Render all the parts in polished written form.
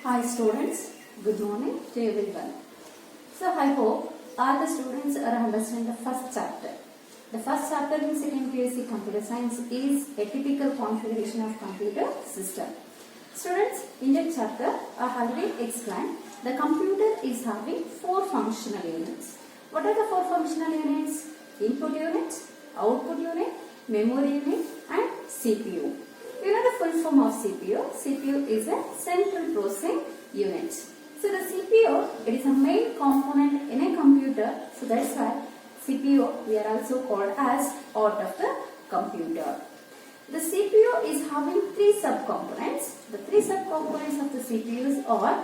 Hi students, good morning to everyone. So I hope all the students are understanding the first chapter. The first chapter in second PSC Computer Science is a typical configuration of computer system. Students, in that chapter I already explained the computer is having four functional units. What are the four functional units? Input unit, output unit, memory unit and CPU. You know the full form of CPU. CPU is a central processing unit. So the CPU, it is a main component in a computer. So that's why CPU we are also called as heart of the computer. The CPU is having three subcomponents. The three subcomponents of the CPUs are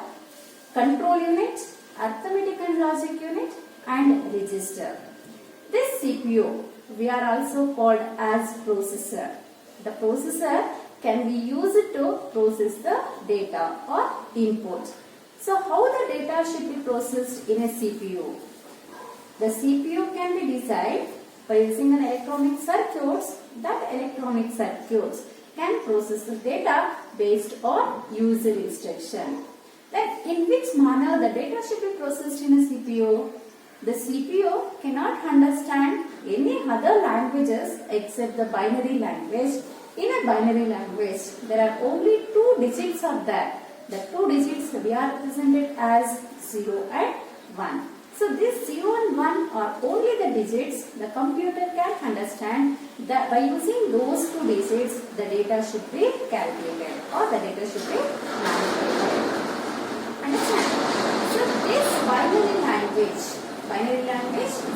control unit, arithmetic and logic unit and register. This CPU we are also called as processor. The processor can be used to process the data or input. So how the data should be processed in a CPU? The CPU can be designed by using an electronic circuits. That electronic circuits can process the data based on user instruction. Then in which manner the data should be processed in a CPU? The CPU cannot understand any other languages except the binary language. In a binary language, there are only two digits are there. The two digits we are represented as 0 and 1. So this 0 and 1 are only the digits the computer can understand. That by using those two digits, the data should be calculated or the data should be manipulated. Understand? So this binary language,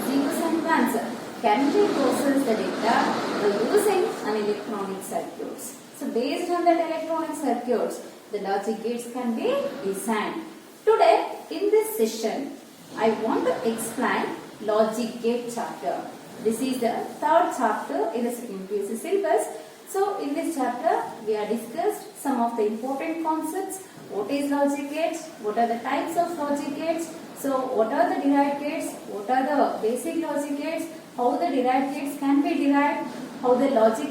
zeros and ones, can be processed the data by using an electronic circuits. So based on that electronic circuits, the logic gates can be designed. Today in this session, I want to explain logic gate chapter. This is the third chapter in the second PSC syllabus. So in this chapter, we have discussed some of the important concepts. What is logic gates? What are the types of logic gates? So what are the derived gates? What are the basic logic gates? How the derived gates can be derived? How the logic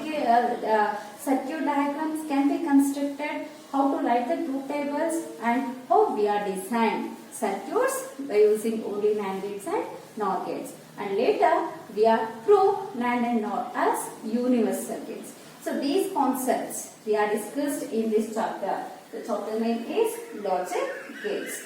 circuit diagrams can be constructed? How to write the truth tables? And how we are designed circuits by using only NAND gates and NOR gates. And later we are prove NAND and NOR as universal circuits. So these concepts we are discussed in this chapter. The chapter name is logic gates.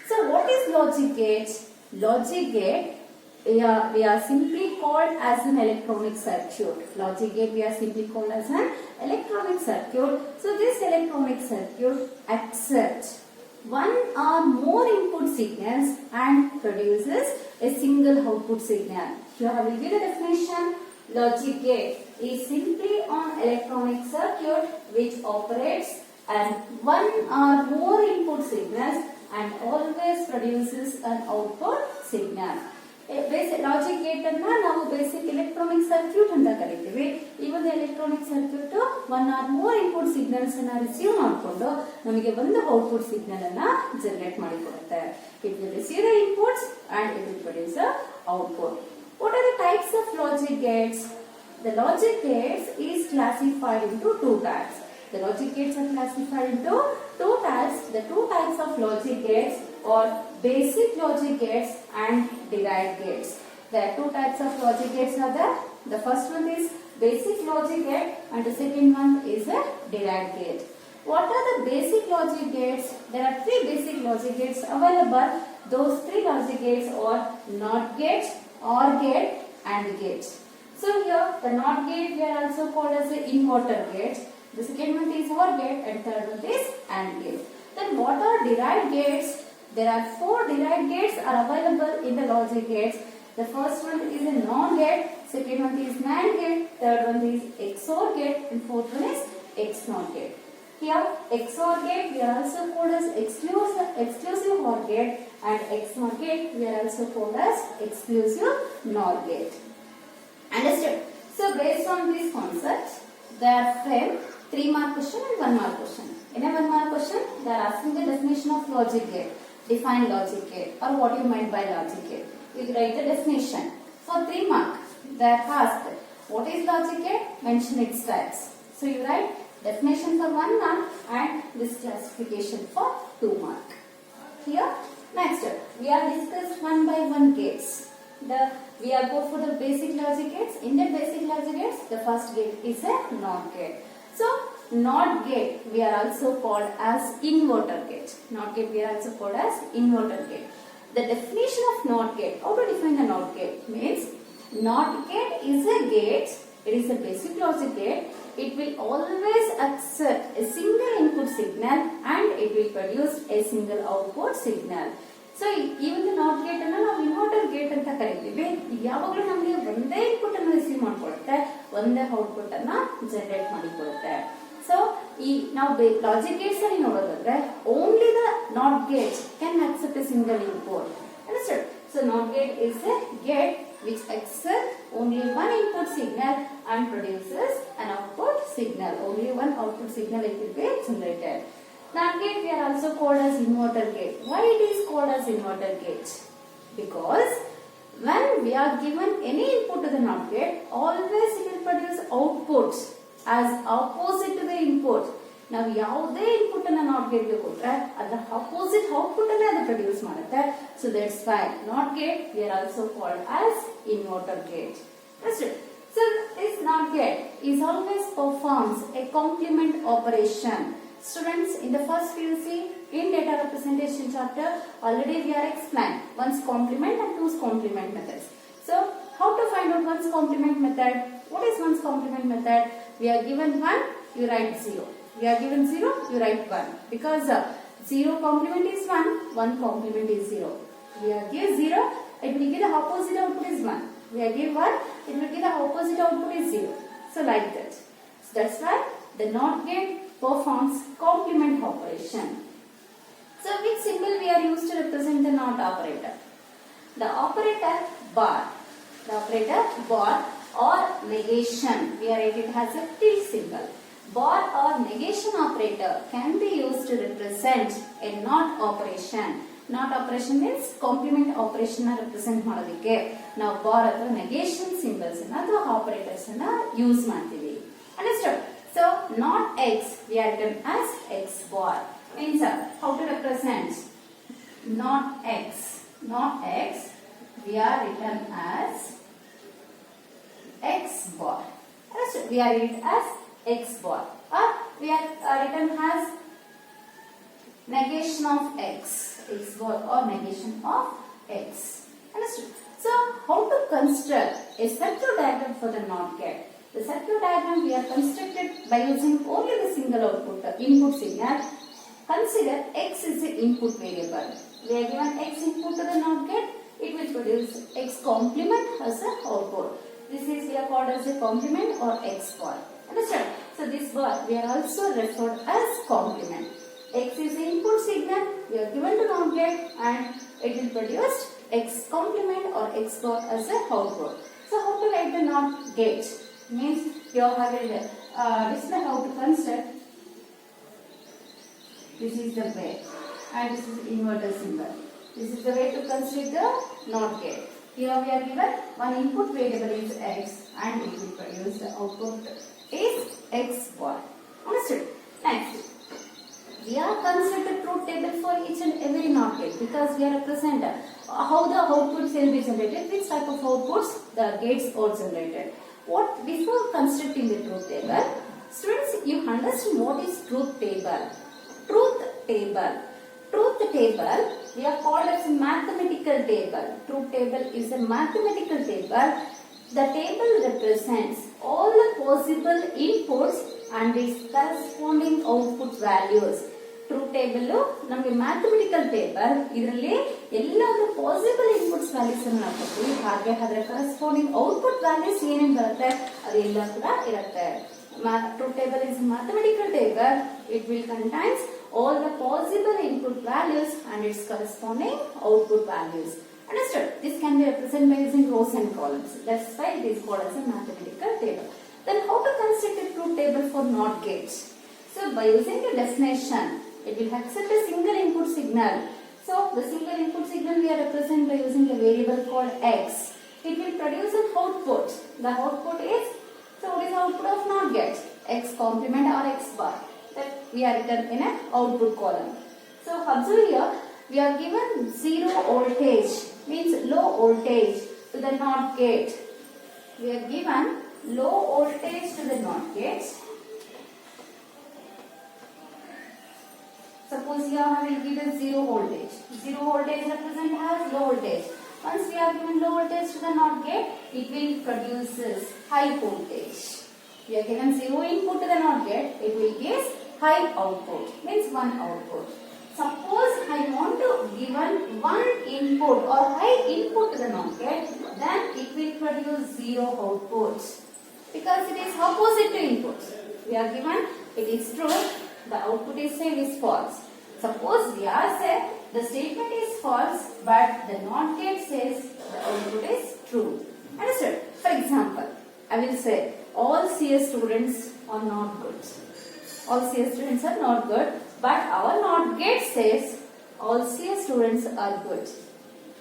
So what is logic gate? Logic gate we are simply called as an electronic circuit. Logic gate we are simply called as an electronic circuit. So this electronic circuit accepts one or more input signals and produces a single output signal. Here I will give the definition. Logic gate is simply an electronic circuit which operates and one or more input signals and always produces an output signal. Basic logic gate ಅನ್ನು ನಾವು basic electronic circuit ಅಂತ ಕರೀತೀವಿ. ಈ ಒಂದು electronic circuit one or more input signals ಅನ್ನು receive ಮಾಡಿಕೊಂಡು ನಮಗೆ ಒಂದು output signal ಅನ್ನು generate ಮಾಡಿ ಕೊಡುತ್ತೆ. It will receive the inputs and it will produce the output. What are the types of logic gates? The logic gates is classified into two types. The logic gates are classified into two types. The two types of logic gates are basic logic gates and derived gates. There are two types of logic gates are there. The first one is basic logic gate and the second one is a derived gate. What are the basic logic gates? There are three basic logic gates available. Those three logic gates are NOT gate, OR gate and gate. So here the NOT gate we are also called as the inverter gate. The second one is OR gate and third one is AND gate. Then what are derived gates? There are four derived gates are available in the logic gates. The first one is a NOR gate, second one is NAND gate, third one is XOR gate and fourth one is XNOR gate. Here XOR gate we are also called as exclusive OR gate and XNOR gate we are also called as exclusive NOR gate. Understood? So based on these concepts, they are framed 3 mark question and 1 mark question. In a 1 mark question, they are asking the definition of logic gate. Define logic gate or what you meant by logic gate. You write the definition. For 3 mark, they are asked what is logic gate? Mention its types. So you write Definition for 1 mark and this classification for 2 mark. Here, next we are discussed one by one gates. We are go for the basic logic gates. In the basic logic gates, the first gate is a NOT gate. So, NOT gate we are also called as inverter gate. NOT gate we are also called as inverter gate. The definition of NOT gate, how to define the NOT gate? Means, NOT gate is a gate, it is a basic logic gate. It will always accept a single input signal and it will produce a single output signal. So, even the NOT gate ಅನ್ನು ನಾವು inverter gate ಅಂತ ಕರೀತೀವಿ. ಯಾವಾಗಲೂ ನಮಗೆ ಒಂದೇ input ಅನ್ನು receive ಮಾಡಿಕೊಳ್ಳುತ್ತೆ, ಒಂದೇ output ಅನ್ನು generate ಮಾಡಿಕೊಳ್ಳುತ್ತೆ. So, now logic gates ಅಲ್ಲಿ ನೋಡೋದಾದ್ರೆ only the NOT gate can accept a single input. Understood? So, NOT gate is a gate which accepts only one input signal and produces an output signal. Only one output signal it will be generated. NOT gate we are also called as inverter gate. Why it is called as inverter gate? Because when we are given any input to the NOT gate, always it will produce outputs as opposite to the input. ನಾವು ಯಾವುದೇ input ಅನ್ನು not gate ಗೆ ಕೊಟ್ರೆ ಅದರ opposite output ಅನ್ನು ಅದು produce ಮಾಡುತ್ತೆ. So that's why not gate we are also called as inverter gate. So this NOT gate is always performs a complement operation. Students, in the first PUC in data representation chapter already we are explained one's complement and two's complement methods. So how to find out one's complement method? What is one's complement method? We are given 1, you write 0. We are given 0, you write 1. Because 0 complement is 1, 1 complement is 0. We are given 0, it will give the opposite output is 1. We are given 1, it will give the opposite output is 0. So like that. So that's why the NOT gate performs complement operation. So which symbol we are used to represent the NOT operator? The operator bar. The operator bar or negation. We are it has a tilde symbol. Bar or negation operator can be used to represent a NOT operation. NOT operation means complement operation represent ಮಾಡೋದಕ್ಕೆ ನಾವು bar ಅಥವಾ negation symbols ಅಥವಾ operators ಅನ್ನು use ಮಾಡ್ತೀವಿ. Understood? So NOT X we are written as X bar. Means how to represent NOT X? NOT X we are written as X bar. Understood? We are written as X bar, or we are written as negation of X, X bar or negation of X. Understood? So, how to construct a circuit diagram for the NOT gate? The circuit diagram we are constructed by using only the single output, input signal. Consider X is the input variable. We are given X input to the NOT gate, it will produce X complement as an output. This is we are called as a complement or X bar. Understand? So this bar we are also referred as complement. X is the input signal we are given to NOT gate and it will produce X complement or X bar as a output. So how to write the NOT gate? Means you are having display how to construct. This is the way and this is inverter symbol. This is the way to construct the NOT gate. Here we are given one input variable is X and it will produce the output is X bar. Understood? Next, we are constructed truth table for each and every NOT gate because we are represent how the outputs will be generated, which type of outputs the gates are generated. What before constructing the truth table, students, you understand what is truth table? Truth table. Truth table we are called as a mathematical table. Truth table is a mathematical table. The table represents all the possible inputs and its corresponding output values. Truth table ನಮಗೆ mathematical table ಇದರಲ್ಲಿ ಎಲ್ಲಾದರೂ possible inputs values ಅನ್ನು ಹಾಕುತ್ತೀವಿ, ಹಾಗೆ ಅದರ corresponding output values ಏನೇನು ಬರುತ್ತೆ ಅದೆಲ್ಲ ಕೂಡ ಇರುತ್ತೆ. Truth table is a mathematical table. It will contains all the possible input values and its corresponding output values. Understood? This can be represented by using rows and columns. That's why it is called as a mathematical table. Then how to construct a truth table for NOT gates? So by using the definition, it will accept a single input signal. So the single input signal we are represented by using a variable called X. It will produce an output. The output is, so what is the output of NOT gate? x complement or x bar that we are written in an output column. So observe here, we are given 0 voltage, means low voltage to the NOT gate. We are given low voltage to the NOT gate. Suppose here I will give a 0 voltage. 0 voltage represent as low voltage. Once we are given low voltage to the NOT gate, it will produce high voltage. We are given 0 input to the NOT gate, it will give high output, means 1 output. Suppose I want to given 1 input or high input to the NOT gate, then it will produce 0 output. Because it is opposite to input. We are given it is true, the output is same is false. Suppose we are said the statement is false, but the NOT gate says the output is true. Understood? For example, I will say all CS students are not good. All CS students are not good, but our NOT gate says all CS students are good.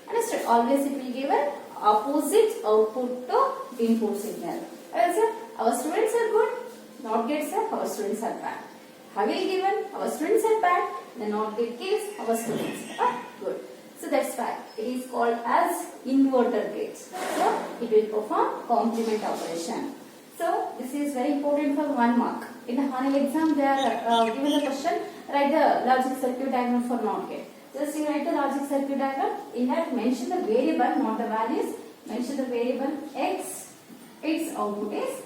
Understood? Always it will give an opposite output to input signal. I will say our students are good, NOT gate says our students are bad. I will given our students are bad, the NOT gate gives our students are good. So that's why it is called as inverter gate. So it will perform complement operation. So this is very important for 1 mark. In the final exam they are given a question, write the logic circuit diagram for NOT gate. Just you write the logic circuit diagram, in that mention the variable, not the values, mention the variable x, its output is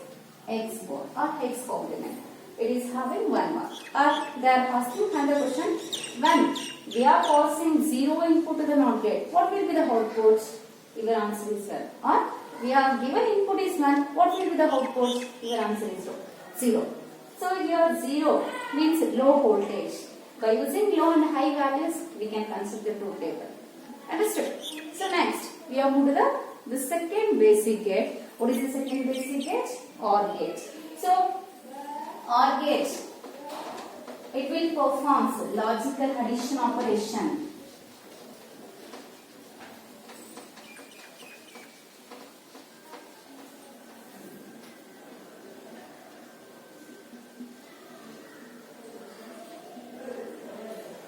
x bar or x complement. It is having 1 mark. Or they are asking another question, when we are passing 0 input to the NOT gate, what will be the output? Your answer is 1. Or we are given input is 1, what will be the output? Your answer is 0. So here 0 means low voltage. By using low and high values, we can consider the truth table. Understood? So next, we are moved to the second basic gate. What is the second basic gate? OR gate. So OR gate, it will perform logical addition operation.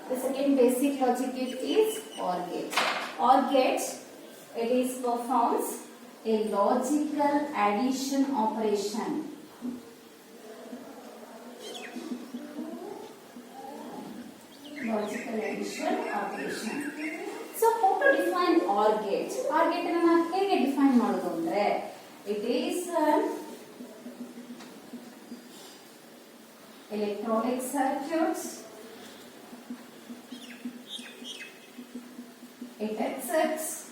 The second basic logic gate is OR gate. OR gate, it is performs a logical addition operation. Logical addition operation. So how to define OR gate? OR gate is how to define module. It is electronic circuits. It accepts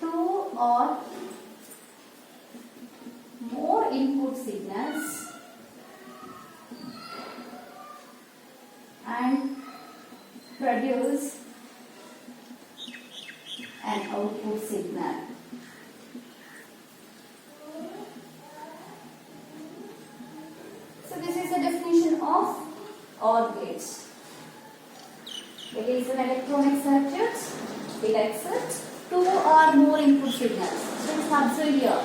2 or more input signals and produce an output signal. So this is the definition of OR gate. It is an electronic circuit. It accepts 2 or more input signals. So observe here.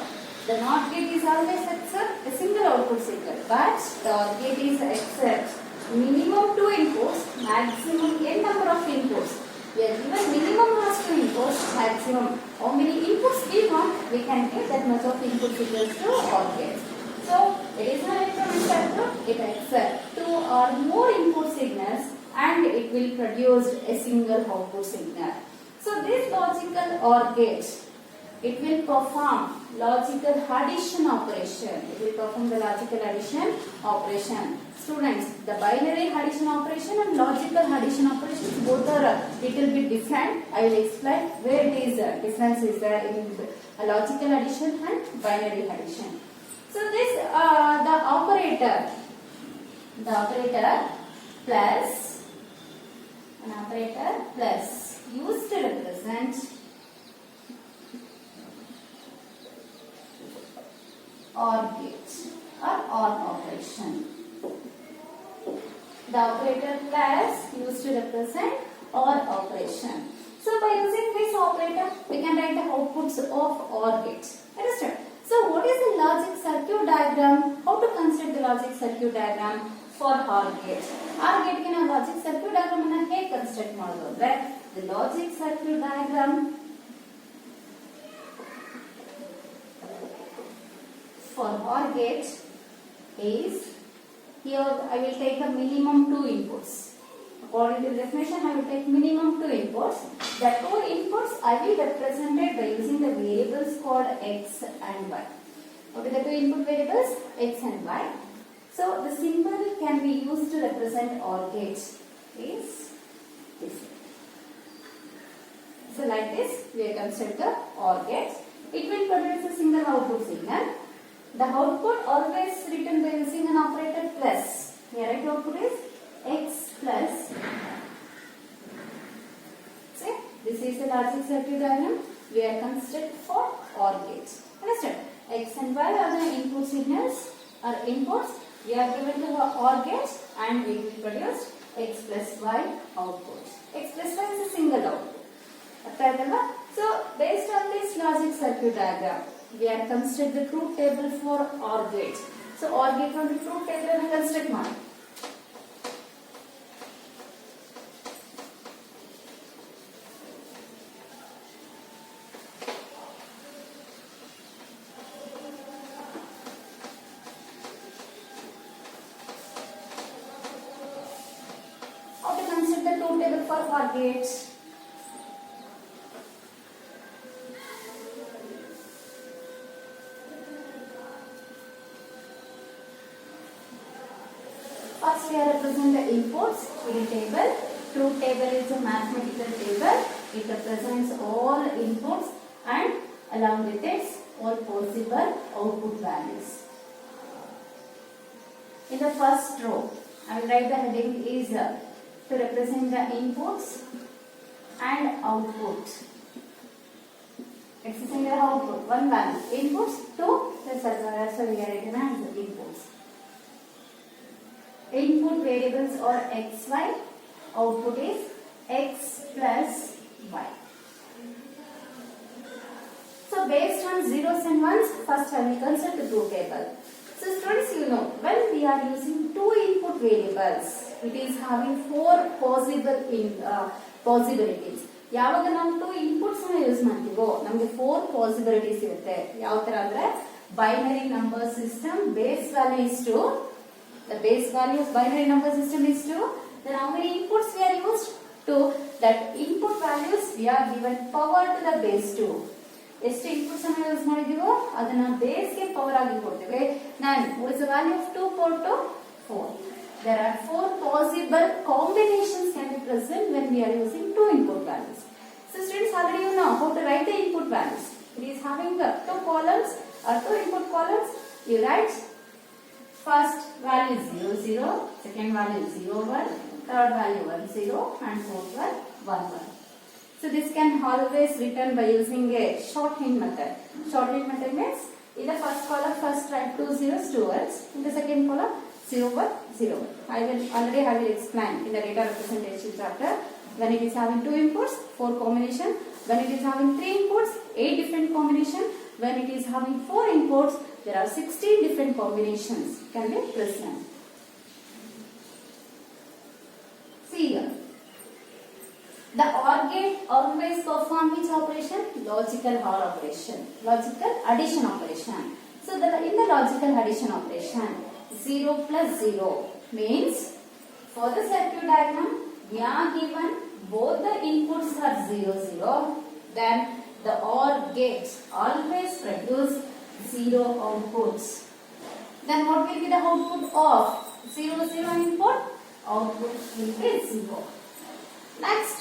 The NOT gate is always accept a single output signal, but the OR gate is accept minimum 2 inputs, maximum n number of inputs. We are given minimum has 2 inputs, maximum how many inputs we want, we can get that much of input signals to OR gate. So it is an electronic circuit. It accepts 2 or more input signals and it will produce a single output signal. So this logical OR gate, it will perform logical addition operation. It will perform the logical addition operation. Students, the binary addition operation and logical addition operations both are little bit different. I will explain where it is difference is there in a logical addition and binary addition. So this the operator plus an operator plus used to represent OR gate or OR operation. The operator plus used to represent OR operation. So by using this operator, we can write the outputs of OR gate. Understand? So what is the logic circuit diagram? How to construct the logic circuit diagram for OR gate? OR gate ಗೆ ನಾವು logic circuit diagram ಅನ್ನು ಹೇಗೆ construct ಮಾಡೋದು ಅಂದ್ರೆ the logic circuit diagram for OR gate is, here I will take a minimum 2 inputs. According to the definition, I will take minimum 2 inputs. The 2 inputs I will represent it by using the variables called x and y. Okay, the 2 input variables x and y. So the symbol can be used to represent OR gate is this. So like this, we construct the OR gate. It will produce a single output signal. The output always written by using an operator plus. Here right output is x plus. See, this is the logic circuit diagram we are construct for OR gate. Understand? X and y are the input signals or inputs. We are given to the OR gate and we will produce x plus y output. X plus y is a single output. So based on this logic circuit diagram, we are construct the truth table for OR gate. So OR gate on the truth table we construct ಮಾಡಿ. How to construct the truth table for OR gate? First we are represent the inputs in a table. Truth table is a mathematical table. It represents all inputs and along with its all possible output values. In the first row, I will write the heading is to represent the inputs and output. It's a single output, one value. Inputs, 2, that's why we are written as the inputs. Input variables are x, y. Output is x plus y. So based on zeros and ones, first I will construct the truth table. So students, you know, when we are using 2 input variables, it is having 4 possibilities. ಯಾವಾಗ ನಾವು 2 inputs ಅನ್ನು use ಮಾಡ್ತೀವೋ ನಮಗೆ 4 possibilities ಇರುತ್ತೆ. ಯಾವ ತರ ಅಂದ್ರೆ binary number system base value is 2. The base value of binary number system is 2. Then how many inputs we are used? 2. That input values we are given power to the base 2. ಎಷ್ಟು inputs ಅನ್ನು use ಮಾಡಿದೀವೋ ಅದನ್ನ base ಗೆ power ಆಗಿ ಕೊಡ್ತೇವೆ. Then what is the value of 2 power to 4? There are 4 possible combinations can be present when we are using 2 input values. So students, already you know how to write the input values. It is having 2 columns or 2 input columns. You write first value is 0, 0, second value is 0, 1, third value 1, 0 and fourth one 1, 1. So this can always written by using a shorthand method. Shorthand method means in the first column first write 2 zeros, 2 ones. In the second column 0, 1, 0, 1. I will explain in the data representation chapter. When it is having 2 inputs, 4 combination. When it is having 3 inputs, 8 different combination. When it is having 4 inputs, there are 16 different combinations can be present. See here. The OR gate always perform which operation? Logical OR operation. Logical addition operation. So in the logical addition operation, 0 plus 0 means for the circuit diagram, we are given both the inputs are 0, 0. Then the OR gates always produce 0 outputs. Then what will be the output of 0, 0 input? Output will be 0. Next,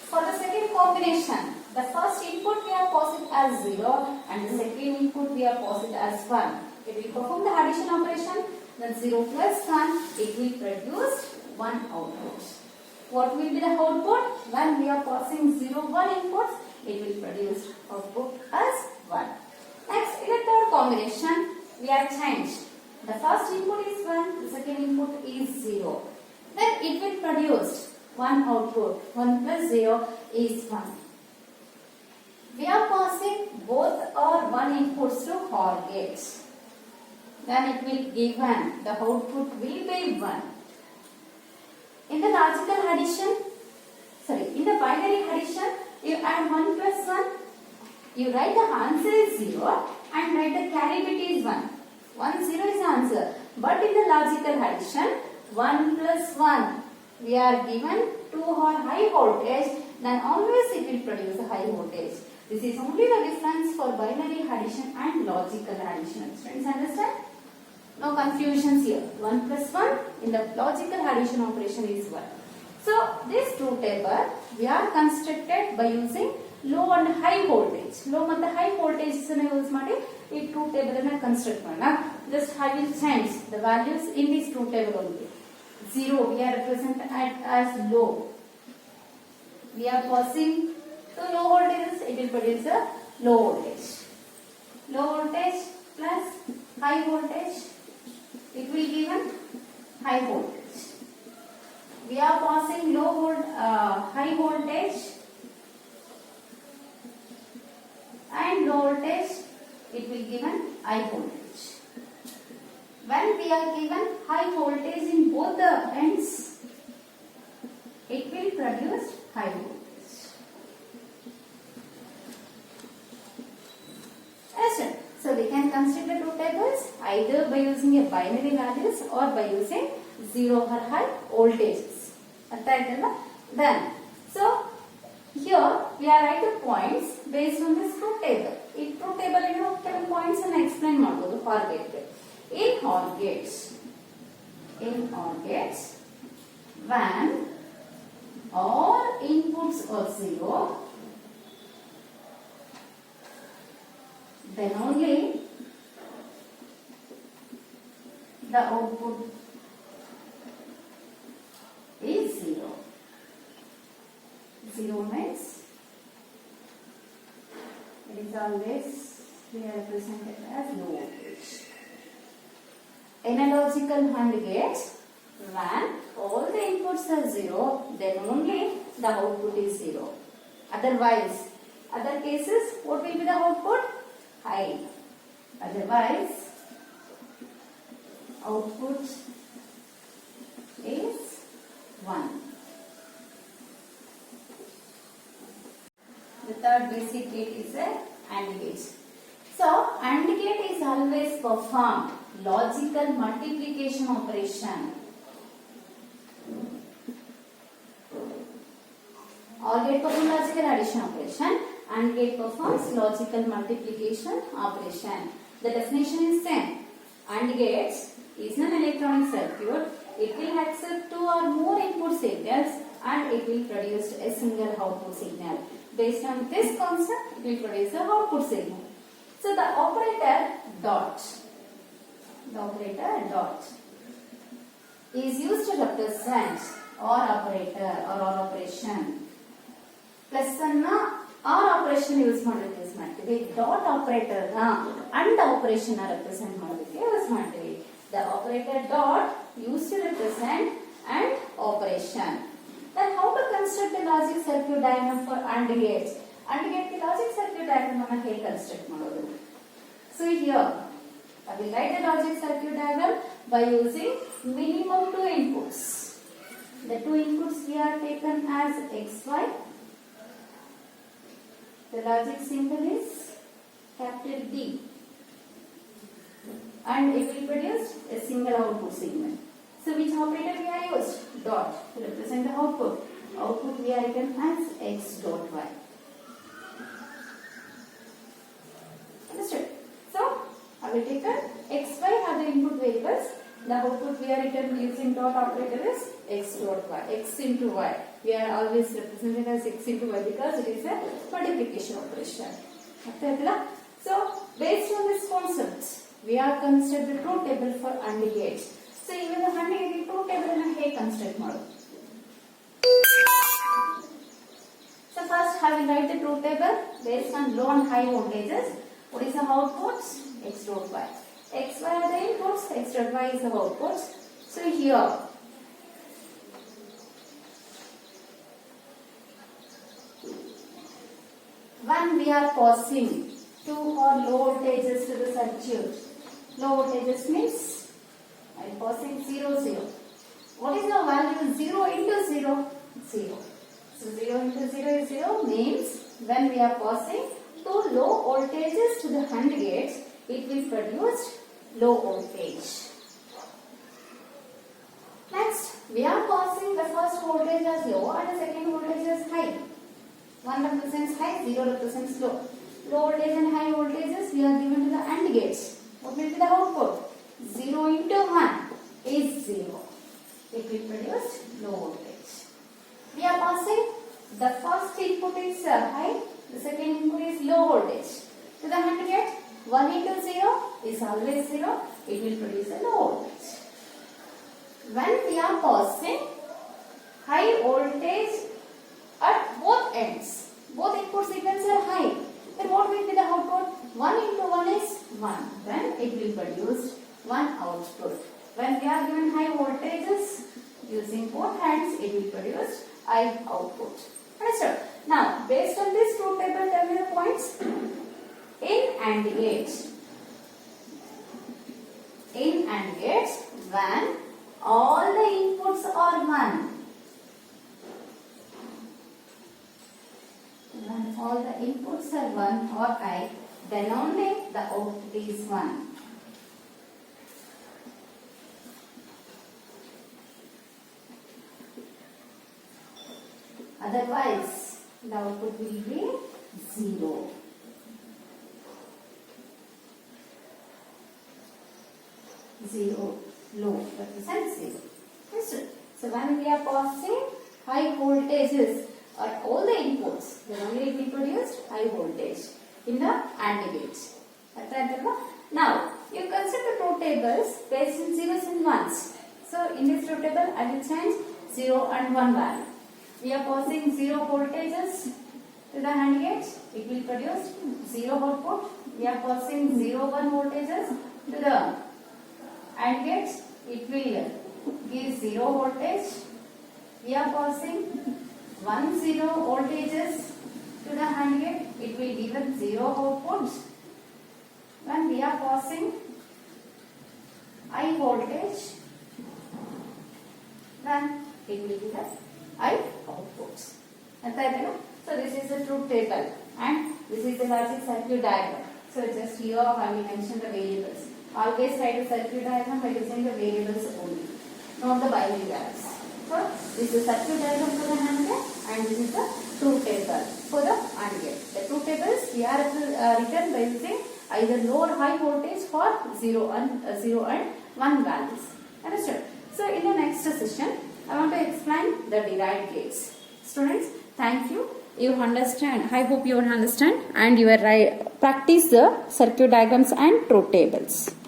for the second combination, the first input we are passing as 0 and the second input we are passing as 1. If we perform the addition operation, then 0 plus 1, it will produce 1 output. What will be the output? When we are passing 0, 1 inputs, it will produce output as 1. Next, in the third combination, we are changed. The first input is 1, the second input is 0. Then it will produce 1 output. 1 plus 0 is 1. we are passing both or one inputs to OR gates. Then it will given, the output will be 1. In the logical addition, in the binary addition, you add 1 plus 1, you write the answer is 0 and write the carry bit is 1. 1 0 is the answer. But in the logical addition, 1 plus 1, we are given 2 or high voltage, then always it will produce a high voltage. This is only the difference for binary addition and logical addition. Students understand? No confusions here. 1 plus 1 in the logical addition operation is 1. So this truth table we are constructed by using low and high voltage. Low and high voltage use ಮಾಡಿ ಈ truth table ಅನ್ನು construct ಮಾಡೋಣ. Just I will change the values in this truth table only. 0 we are represented as low. We are passing to low voltages, it will produce a low voltage. Low voltage plus high voltage, it will give a high voltage. We are passing high voltage and low voltage, it will give a high voltage. When we are given high voltage in both the ends, it will produce high voltage. So we can consider two tables either by using a binary values or by using 0 or high voltages. Then, so here we are at the points based on this truth table. In truth table, you know, points and explain ಮಾಡಬಹುದು OR gate. In OR gates, when all inputs are 0, then only the output is 0. 0 means it is always we are represented as low voltage. In a logical AND gate, when all the inputs are 0, then only the output is 0. Otherwise, other cases, what will be the output? High. Otherwise, output is 1. The third basic gate is a AND gate. So, AND gate is always performed logical multiplication operation. OR gate performs logical addition operation. AND gate performs logical multiplication operation. The definition is same. AND gate is an electronic circuit. It will accept 2 or more input signals and it will produce a single output signal. Based on this concept, it will produce an output signal. So the operator dot is used to represent OR operator or OR operation. Plus anna OR operation use ಮಾಡ್ತೀವಿ. Dot operator na AND operation represent ಮಾಡೋದಕ್ಕೆ use ಮಾಡ್ತೀವಿ. The operator dot used to represent AND operation. Then how to construct the logic circuit diagram for AND gates? AND gate logic circuit diagram ಅನ್ನು ಹೇಗೆ construct ಮಾಡೋದು? So here I will write the logic circuit diagram by using minimum 2 inputs. The 2 inputs we are taken as XY. The logic symbol is capital D. And it will produce a single output signal. So which operator we are used? Dot to represent the output. Output we are written as X dot Y. Understood? So I will take XY are the input variables. The output we are written using dot operator is X dot Y. X into Y. We are always represented as X into Y because it is a multiplication operation. So based on this concept, we are construct the truth table for AND gates. So even the AND gate truth table ಅನ್ನು ಹೇಗೆ construct ಮಾಡೋದು? So first I will write the truth table based on low and high voltages. What is the outputs? X dot Y. XY are the inputs, X dot Y is the outputs. So here when we are passing two or low voltages to the circuit. Low voltages means I am passing 0, 0. What is the value? 0 into 0? 0. So 0 into 0 is 0 means when we are passing two low voltages to the AND gates, it will produce low voltage. Next, we are passing the first voltage as low and the second voltage as high. 1 represents high, 0 represents low. Low voltage and high voltages we are given to the AND gates. What will be the output? 0 into 1 is 0. It will produce low voltage. We are passing the first input is high, the second input is low voltage. To the AND gate, 1 into 0 is always 0. It will produce a low voltage. When we are passing high voltage at both ends, both input signals are high, then what will be the output? 1 into 1 is 1. Then it will produce 1 output. When we are given high voltages, using both hands, it will produce I output. Understood? Now, based on this truth table, tell me the points. In AND gates, when all the inputs are 1, when all the inputs are 1 or I, then only the output is 1. Otherwise, the output will be 0. Low represents 0. Understood? So when we are passing high voltages at all the inputs, then only it will produce high voltage in the AND gates. Now, you consider truth tables based on zeros and ones. So in this truth table, I will change 0 and 1 value. We are passing 0 voltages to the AND gates. It will produce 0 output. We are passing 0, 1 voltages to the AND gates. It will give 0 voltage. We are passing 1, 0 voltages to the AND gate. It will give us 0 output. When we are passing I voltage, then it will give us I outputs. So this is the truth table and this is the logic circuit diagram. So just here I will mention the variables. Always write a circuit diagram by using the variables only, not the binary values. So this is circuit diagram for the AND gate and this is the truth table for the AND gate. The truth tables we are written by using either low or high voltage for 0 and 1 values. Understood? So in the next session, I want to explain the derived gates. Students, thank you. You understand. I hope you understand and you are practice the circuit diagrams and truth tables.